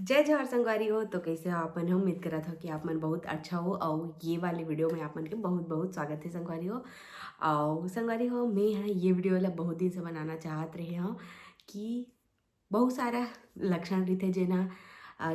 जय जवाहर संगवारी हो। तो कैसे हो आप मन? उम्मीद करा था कि आप मन बहुत अच्छा हो और ये वाले वीडियो में आप मन के बहुत बहुत स्वागत है संगवारी हो। और संगवारी हो, मैं यहाँ ये वीडियो ला बहुत दिन से बनाना चाहत रहे हूँ कि बहुत सारा लक्षण रहिथे जेना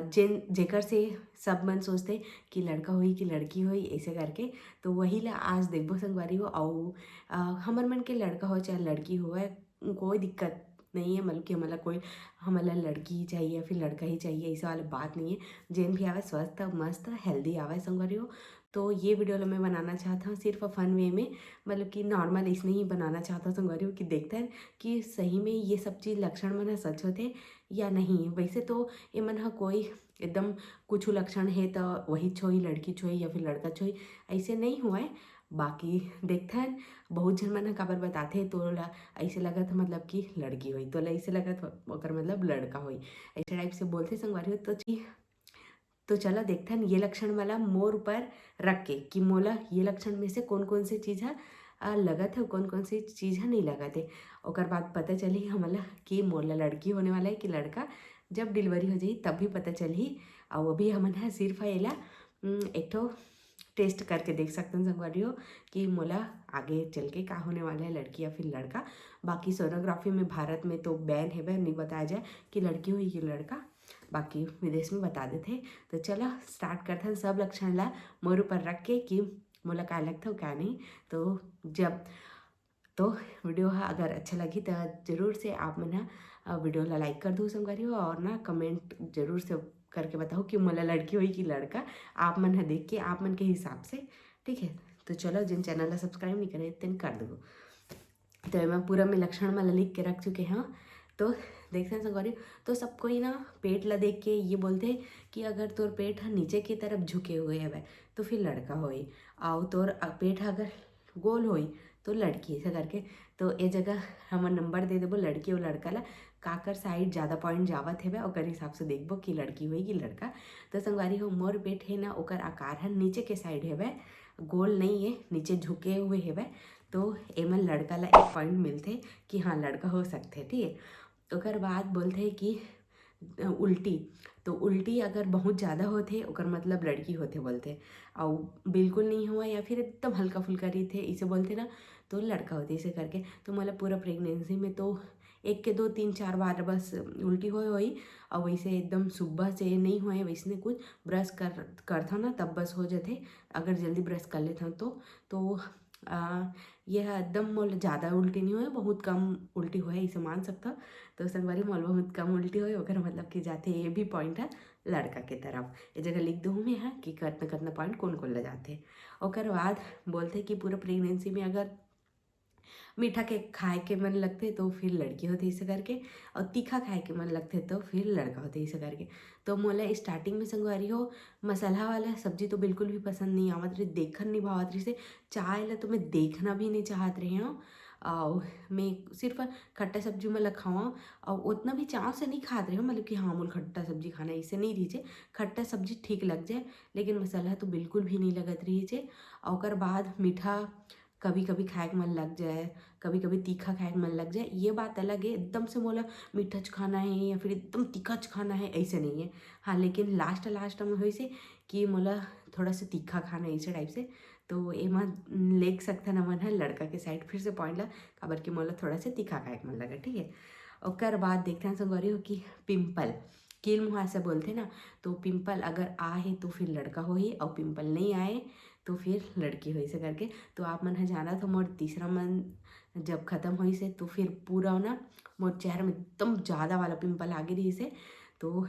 जेकर से सब मन सोचते कि लड़का होई कि लड़की होई ऐसे करके। तो वही ला आज देखबो संगवारी हो। और हमर मन के लड़का हो चाहे लड़की हो, कोई दिक्कत नहीं है। मतलब कि हमारा कोई हमारा लड़की ही चाहिए या फिर लड़का ही चाहिए, ऐसा वाला बात नहीं है। जेन भी आवे स्वस्थ मस्त हेल्दी आवे संगवारी हो। तो ये वीडियो ला मैं बनाना चाहता हूँ सिर्फ फन वे में, मतलब कि नॉर्मल इसने ही बनाना चाहता हूँ संगवारी हो कि देखते हैं कि सही में ये सब चीज़ लक्षण मन सच होते या नहीं। वैसे तो ये मन हा कोई एकदम कुछ लक्षण है तो वही छोई लड़की छोई या फिर लड़का छोई ऐसे नहीं हुआ है। बाकी देखते हैं बहुत जन मन काबर बताते तो ला ऐसे लगत मतलब कि लड़की हुई तो ऐसे लगत ओकर मतलब लड़का हुई, ऐसे टाइप से बोलते संगवारी हो। तो चलो देखते हैं ये लक्षण वाला मोर ऊपर रख के कि मोला ये लक्षण में से कौन कौन सी चीज़ है लगत है, कौन कौन सी चीज़ है नहीं लगत है। ओकर बाद पता चली हमला कि मोला लड़की होने वाला है कि लड़का। जब डिलीवरी हो जाई तब भी पता चली। और अभी हमन है सिर्फ एला एक ठो टेस्ट करके देख सकते हैं संगवारी हो कि मोला आगे चल के का होने वाला है, लड़की या फिर लड़का। बाकी सोनोग्राफी में भारत में तो बैन है, बैन नहीं बताया जाए कि लड़की हुई कि लड़का, बाकी विदेश में बता देते। तो चलो स्टार्ट करते हैं सब लक्षण ला मोर ऊपर रख के कि मोला क्या लगता है क्या नहीं। तो जब तो वीडियो हा अगर अच्छा लगी तो ज़रूर से आप मन वीडियो ला लाइक कर दो संगवारी हो, और ना कमेंट जरूर से करके बताओ कि मोला लड़की हुई कि लड़का। आप मन देख के आप मन के हिसाब से, ठीक है। तो चलो जिन चैनल ला सब्सक्राइब नहीं करे तेन कर दो। तो मैं पूरा में लक्षण में लिख के रख चुके हैं। तो देखते हैं संगवारी। तो सब कोई ना पेट ला देख के ये बोलते हैं कि अगर तोर पेट नीचे की तरफ झुके हुए है तो फिर लड़का होई, और तोर पेट अगर गोल होई तो लड़की, ऐसा करके। तो ये जगह हम नंबर दे देबो लड़की और लड़का ला, काकर साइड ज़्यादा पॉइंट जावत है ओकर हिसाब से देखबो कि लड़की हुई कि लड़का। तो संगवारी हो मोर पेट है ना ओकर आकार है नीचे के साइड है, गोल नहीं है, नीचे झुके हुए है। तो एमन लड़का ला एक पॉइंट मिलते कि हाँ लड़का हो सकते, ठीक है। ओकर बाद बोलते कि उल्टी, तो उल्टी अगर बहुत ज़्यादा होते ओकर मतलब लड़की होते बोलते, और बिल्कुल नहीं हुआ या फिर एकदम हल्का फुल्का रही थे इसे बोलते ना तो लड़का होते, इसे करके। तो मतलब पूरा प्रेगनेंसी में तो एक के दो तीन चार बार बस उल्टी हुई, और वैसे एकदम सुबह से नहीं हुआ है वैसने कुछ ब्रश करता ना तब बस हो जाते, अगर जल्दी ब्रश कर लेता तो यह एकदम मोल ज़्यादा उल्टी नहीं हुए, बहुत कम उल्टी हुए इसे मान सकता। तो संगवारी मोल बहुत कम उल्टी हुए ओकर मतलब कि जाते ये भी पॉइंट है लड़का के तरफ। ये जगह लिख दूँ मैं है कि कितना कितना पॉइंट कौन कौन ले जाते। ओकर बाद बोलते कि पूरा प्रेगनेंसी में अगर मीठा के खाए के मन लगते तो फिर लड़की होती इसे करके, और तीखा खाए के मन लगते तो फिर लड़का होते इसे करके। तो मोला स्टार्टिंग में संगवारी हो मसाला वाला सब्जी तो बिल्कुल भी पसंद नहीं आवत रही, देखन नहीं भावत रही से। चाय ला तो मैं देखना भी नहीं चाहत रही हूँ, और मैं सिर्फ खट्टा सब्जी में खावा, और उतना भी चाव से नहीं खात रही हूँ, मतलब कि हाँ मोल खट्टा सब्जी खाना इसे नहीं रही खट्टा सब्जी ठीक लग जाए, लेकिन मसाला तो बिल्कुल भी नहीं लगत रही है। और बाद मीठा कभी कभी खाए के मन लग जाए, कभी कभी तीखा खाए के मन लग जाए, ये बात अलग है। एकदम से बोला मीठा खाना है या फिर एकदम तीखा खाना है ऐसे नहीं है। हाँ लेकिन लास्ट में हुई से कि मोला थोड़ा सा तीखा खाना है इसे टाइप से। तो एमा लेख सकता न मन है लड़का के साइड फिर से पॉइंट ला काबर कि मोला थोड़ा सा तीखा खाए के मन लगा, ठीक है। और बाद देखते हैं संगवारी हो कि पिंपल कील मुहां से बोलते ना, तो पिंपल अगर आए तो फिर लड़का हो ही, और पिंपल नहीं आए तो फिर लड़की हो से करके। तो आप मन है जाना था मोर तीसरा मन जब ख़त्म हुई से तो फिर पूरा ना मोर चेहरा में एकदम ज़्यादा वाला पिंपल आ गई रही से। तो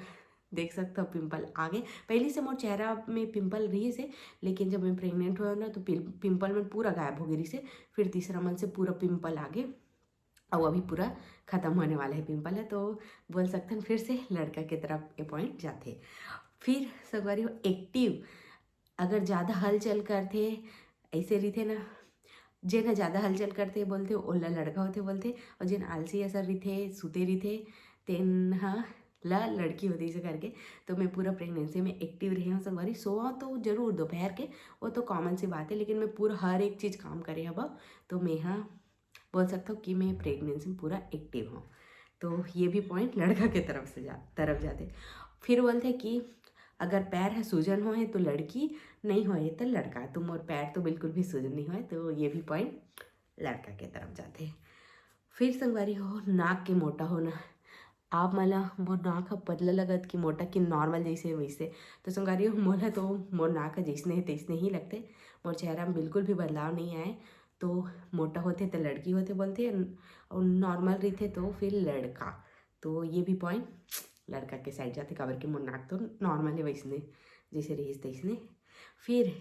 देख सकते हो पिंपल आगे पहले से मोर चेहरा में पिंपल रही से, लेकिन जब मैं प्रेग्नेंट हुआ ना तो पिंपल में पूरा गायब हो गई रही से। फिर तीसरा मन से पूरा पिंपल आगे, और अभी पूरा ख़त्म होने वाला है पिंपल है। तो बोल सकते हैं फिर से लड़का की तरफ ये पॉइंट जाते। फिर संगवारी हो एक्टिव, अगर ज़्यादा हलचल करते ऐसे रही थे ना, जेन ज़्यादा हलचल करते बोलते ओला लड़का होते बोलते, और जिन आलसी असर रही थे सुते रही थे तेन हाँ ला लड़की होती से करके। तो मैं पूरा प्रेगनेंसी में एक्टिव रही हूँ संगवारी, सोआ तो जरूर दोपहर के वो तो कॉमन सी बात है, लेकिन मैं पूरा हर एक चीज़ काम करे अब। तो मैं हाँ बोल सकता हूँ कि मैं प्रेगनेंसी में पूरा एक्टिव हूँ। तो ये भी पॉइंट लड़का के तरफ से तरफ जाते। फिर बोलते कि अगर पैर है सूजन हो है तो लड़की, नहीं हो है तो लड़का। तो मोर पैर तो बिल्कुल भी सूजन नहीं हो, तो ये भी पॉइंट लड़का के तरफ जाते हैं। फिर संगवारी हो नाक के मोटा होना। आप मला मोर नाक ह पतला लगत कि मोटा कि नॉर्मल जैसे वैसे, तो संगवारी हो मोला तो मोर नाक ह जैसने है तैसने ही लगते। मोर चेहरा में बिल्कुल भी बदलाव नहीं आए। तो मोटा होते तो लड़की होते बोलते, और नॉर्मल रहते तो फिर लड़का। तो ये भी पॉइंट लड़का के साइड जाते, काबर कि मोर नाक तो नॉर्मल है वैसने जैसे रहीस तैसने। फिर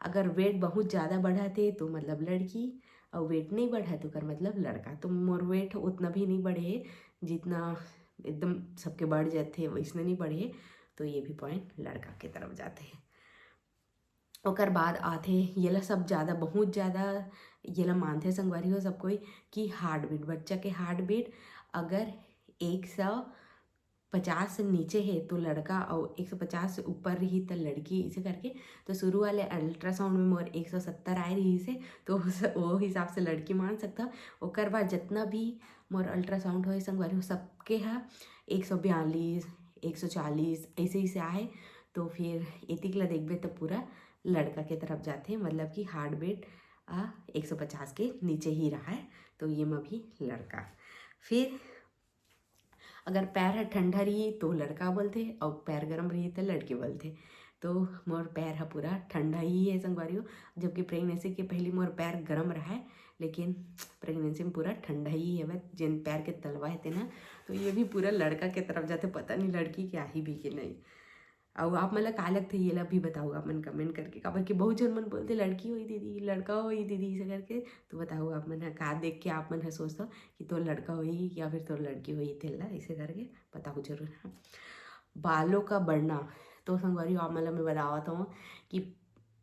अगर वेट बहुत ज़्यादा बढ़ाते तो मतलब लड़की, और वेट नहीं बढ़ा तो कर मतलब लड़का। तो मोर वेट उतना भी नहीं बढ़े जितना एकदम सबके बढ़ जाते वैसने नहीं बढ़े, तो ये भी पॉइंट लड़का के तरफ जाते हैं। ओकर बाद आते येला सब ज़्यादा बहुत ज़्यादा येला मानते संगवारी हो सब कोई कि हार्ट बीट, बच्चा के हार्ट बीट अगर 150 से नीचे है तो लड़का, और 150 से ऊपर रही तो लड़की, इसे करके। तो शुरू वाले अल्ट्रासाउंड में मोर 170 आए रही से, तो वो हिसाब से लड़की मान सकता। ओकर बाद जितना भी मोर अल्ट्रासाउंड हो संगवारी हो सबके है 142 140 ऐसे ही से आए। तो फिर एतिक ला देखबे तो पूरा लड़का के तरफ जाते, मतलब कि हार्ट बीट 150 के नीचे ही रहा है, तो ये में भी लड़का। फिर अगर पैर है ठंडा रही तो लड़का बोलते, और पैर गर्म रही तो लड़के बोलते। तो मोर पैर है पूरा ठंडा ही है संगवारी हो, जबकि प्रेगनेंसी के पहले मोर पैर गर्म रहा है, लेकिन प्रेगनेंसी में पूरा ठंडा ही है। जिन पैर के तलवा है ना, तो ये भी पूरा लड़का के तरफ जाते, पता नहीं लड़की क्या ही भी कि नहीं। और आप मतलब का लगते ये ला भी बताओ आप मन कमेंट करके, काबर कि बहुत जन मन बोलते लड़की हुई दीदी, लड़का हुई दीदी, इसे करके। तो बताओ आप मन का देख के आप मन है सोचता कि तो लड़का हुई या फिर तो लड़की हुई तेला, ऐसे करके बताओ जरूर। हाँ, बालों का बढ़ना। तो संगवारी आप मतलब मैं बताता हूँ कि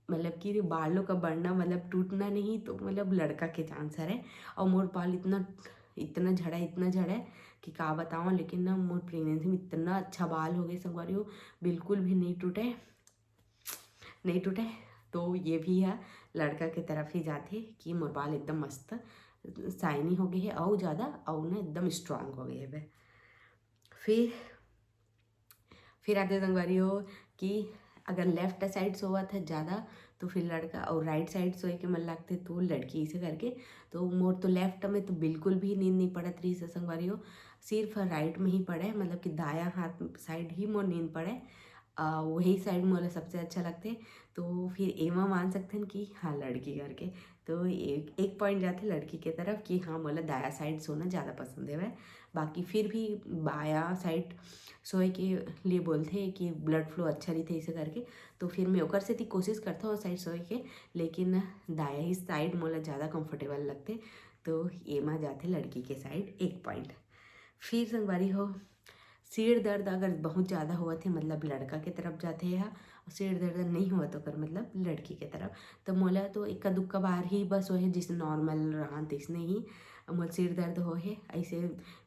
मतलब कि बालों का बढ़ना मतलब टूटना नहीं, तो मतलब लड़का के चांसर है। और मोर बाल इतना इतना झड़ा कि का बताऊँ, लेकिन ना मोर प्रेगनेंसी में इतना अच्छा बाल हो गए संगवारी हो, बिल्कुल भी नहीं टूटे। तो ये भी है लड़का के तरफ ही जाते कि मोर बाल एकदम मस्त शाइनी हो गए है, और ज़्यादा और ना एकदम स्ट्रांग हो गए है। फिर आगे संगवारी हो कि अगर लेफ्ट साइड सोवा था ज़्यादा तो फिर लड़का, और राइट साइड सोए के मन लगते तो लड़की, इसे करके। तो मोर तो लेफ्ट में तो बिल्कुल भी नींद नहीं पड़त रही से संगवारी हो, सिर्फ राइट में ही पड़े, मतलब कि दायां हाथ साइड ही मोर नींद पड़े। वही साइड मोला सबसे अच्छा लगते। तो फिर एमा मान सकते हैं कि हाँ लड़की करके। तो एक पॉइंट जाते लड़की के तरफ कि हाँ मोला दाया साइड सोना ज़्यादा पसंद है वह। बाकी फिर भी बाया साइड सोए के लिए बोलते हैं कि ब्लड फ्लो अच्छा रही थे इसे करके। तो फिर मैं ओकर से कोशिश करता हूँ साइड सोए के, लेकिन दाया ही साइड मोला ज़्यादा कंफर्टेबल लगते। तो एमा जाते लड़की के साइड एक पॉइंट। फिर संगवारी हो सिर दर्द अगर बहुत ज़्यादा हुआ थे मतलब लड़का के तरफ जाते हैं, सिर दर्द नहीं हुआ तो कर मतलब लड़की के तरफ। तो मोला तो इक्का दुक्का बार ही बस हो है जिस नॉर्मल रहा तिसने ही मोल सिर दर्द हो है, ऐसे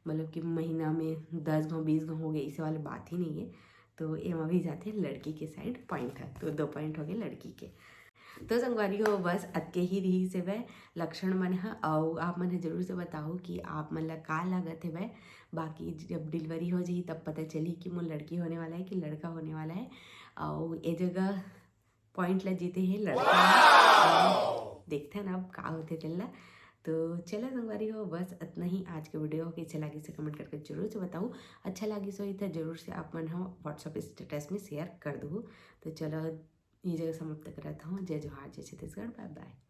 मतलब कि महीना में 10 गाँव 20 गाँव हो गए, इसे वाली बात ही नहीं है। तो एमा भी जाते लड़की के साइड पॉइंट है, तो 2 पॉइंट हो गए लड़की के। तो संगवारी हो बस अतके ही रही से वह लक्षण मन है, और आप मन जरूर से बताओ कि आप मन ला का लागत है वह। बाकी जब डिलीवरी हो जाए तब पता चली कि मोर लड़की होने वाला है कि लड़का होने वाला है। और ये जगह पॉइंट ला जीते हैं लड़का। देखते हैं ना अब का होते चलना। तो चलो संगवारी हो बस इतना ही आज के वीडियो, कैसे लगी से कमेंट करके जरूर से बताओ। अच्छा लगी सो इतना जरूर से आप मन हो व्हाट्सअप स्टेटस में शेयर कर दो। तो चलो ये जगह समाप्त करता हूँ। जय जोहार, जय छत्तीसगढ़, बाय बाय।